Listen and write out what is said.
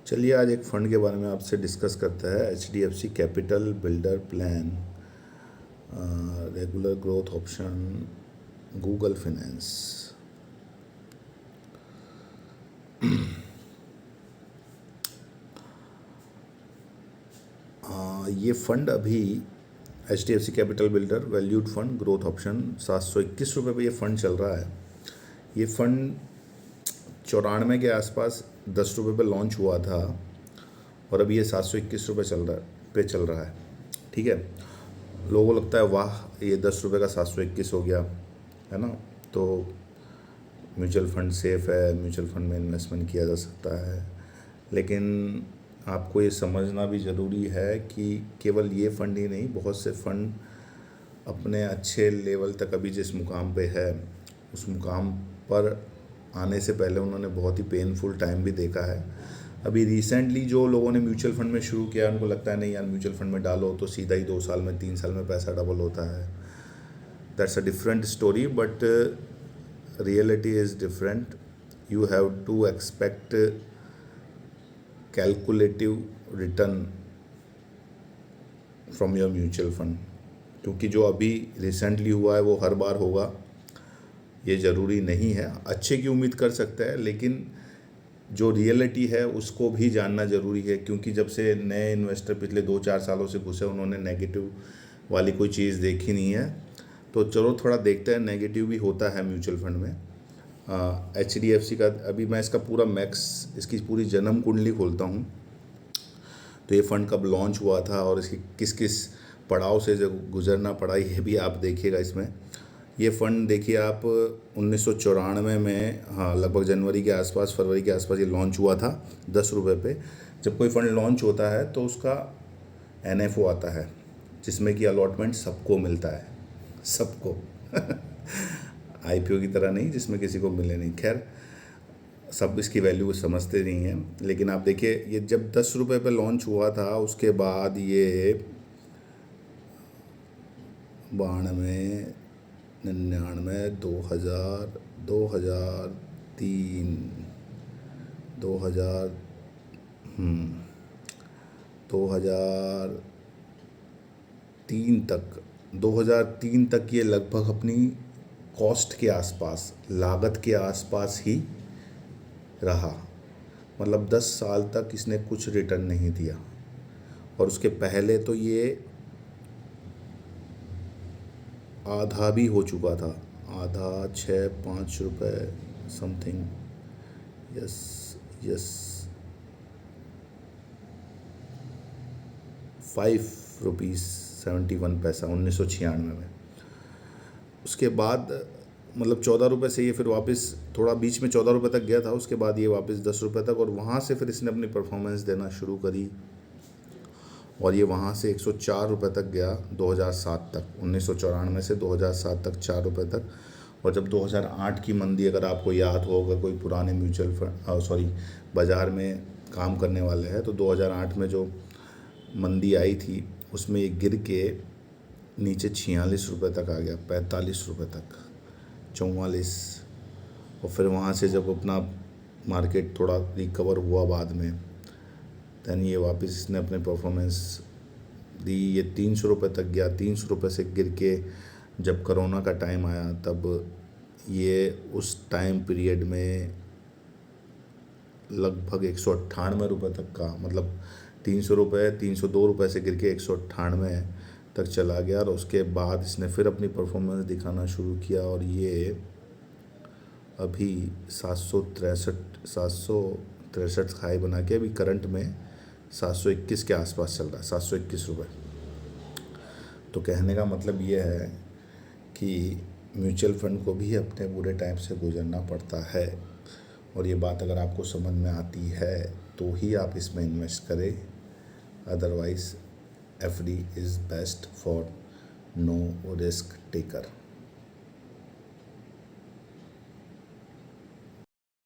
चलिए आज एक फ़ंड के बारे में आपसे डिस्कस करते हैं। HDFC capital builder plan, regular growth option, Google finance. ये फ़ंड अभी HDFC capital builder valued fund growth option 721 रुपये पे ये फ़ंड चल रहा है। ये फ़ंड 94 के आसपास 10 रुपये पे लॉन्च हुआ था और अभी ये 721 रुपये चल रहा है। ठीक है, लोगों को लगता है वाह ये 10 रुपये का 721 हो गया है ना, तो म्यूचुअल फ़ंड सेफ़ है, म्यूचुअल फ़ंड में इन्वेस्टमेंट किया जा सकता है। लेकिन आपको ये समझना भी ज़रूरी है कि केवल ये फ़ंड ही नहीं, बहुत से फ़ंड अपने अच्छे लेवल तक अभी जिस मुकाम पे है उस मुकाम पर आने से पहले उन्होंने बहुत ही पेनफुल टाइम भी देखा है। अभी रिसेंटली जो लोगों ने म्यूचुअल फ़ंड में शुरू किया उनको लगता है नहीं यार म्यूचुअल फ़ंड में डालो तो सीधा ही 2 साल में 3 साल में पैसा डबल होता है। That's a different story, but reality is different. You have to expect calculative return from your mutual fund, क्योंकि जो अभी रिसेंटली हुआ है वो हर बार होगा ये ज़रूरी नहीं है। अच्छे की उम्मीद कर सकते हैं, लेकिन जो रियलिटी है उसको भी जानना ज़रूरी है, क्योंकि जब से नए इन्वेस्टर पिछले 2-4 सालों से घुसे उन्होंने नेगेटिव वाली कोई चीज़ देखी नहीं है। तो चलो थोड़ा देखते हैं, नेगेटिव भी होता है म्यूचुअल फंड में। HDFC का अभी मैं इसका पूरा मैक्स इसकी पूरी जन्म कुंडली खोलता हूँ तो ये फ़ंड कब लॉन्च हुआ था और इसकी किस किस पड़ाव से जो गुजरना पड़ा ये भी आप देखिएगा इसमें। ये फ़ंड देखिए आप 1994 में, हाँ लगभग जनवरी के आसपास, फरवरी के आसपास ये लॉन्च हुआ था 10 रुपये पे। जब कोई फ़ंड लॉन्च होता है तो उसका NFO आता है जिसमें कि अलॉटमेंट सबको मिलता है, सबको IPO की तरह नहीं जिसमें किसी को मिले नहीं। खैर सब इसकी वैल्यू समझते नहीं हैं, लेकिन आप देखिए ये जब 10 रुपये पे लॉन्च हुआ था उसके बाद ये 92, 99, 2000, 2003, 2000, 2003 तक ये लगभग अपनी कॉस्ट के आसपास, लागत के आसपास ही रहा। मतलब 10 साल तक इसने कुछ रिटर्न नहीं दिया। और उसके पहले तो ये आधा भी हो चुका था, आधा 6-5 रुपये समथिंग, यस 5 रुपीज़ 71 पैसा 1996 में। उसके बाद मतलब 14 रुपये से ये फिर वापस थोड़ा बीच में 14 रुपये तक गया था, उसके बाद ये वापस 10 रुपये तक, और वहाँ से फिर इसने अपनी परफॉर्मेंस देना शुरू करी और ये वहाँ से 104 रुपये तक गया 2007 तक। 1994 से 2007 तक 4 रुपये तक। और जब 2008 की मंदी, अगर आपको याद होगा, कोई पुराने म्यूचुअल फंड बाज़ार में काम करने वाले हैं, तो 2008 में जो मंदी आई थी उसमें ये गिर के नीचे 46 रुपये तक आ गया, 45 रुपये तक, 44। और फिर वहाँ से जब अपना मार्केट थोड़ा रिकवर हुआ बाद में, दैन ये वापस इसने अपने परफॉर्मेंस दी। ये 300 रुपये तक गया, 300 रुपये से गिर के जब कोरोना का टाइम आया तब ये उस टाइम पीरियड में लगभग 198 रुपये तक का, मतलब 300 रुपये, 302 रुपये से गिर के 198 तक चला गया। और उसके बाद इसने फिर अपनी परफॉर्मेंस दिखाना शुरू किया और ये अभी 763 हाई बना के अभी करंट में 721 के आसपास चल रहा है, 721 रुपये। तो कहने का मतलब ये है कि म्यूचुअल फंड को भी अपने बुरे टाइम से गुजरना पड़ता है, और ये बात अगर आपको समझ में आती है तो ही आप इसमें इन्वेस्ट करें। Otherwise FD is best for no risk taker.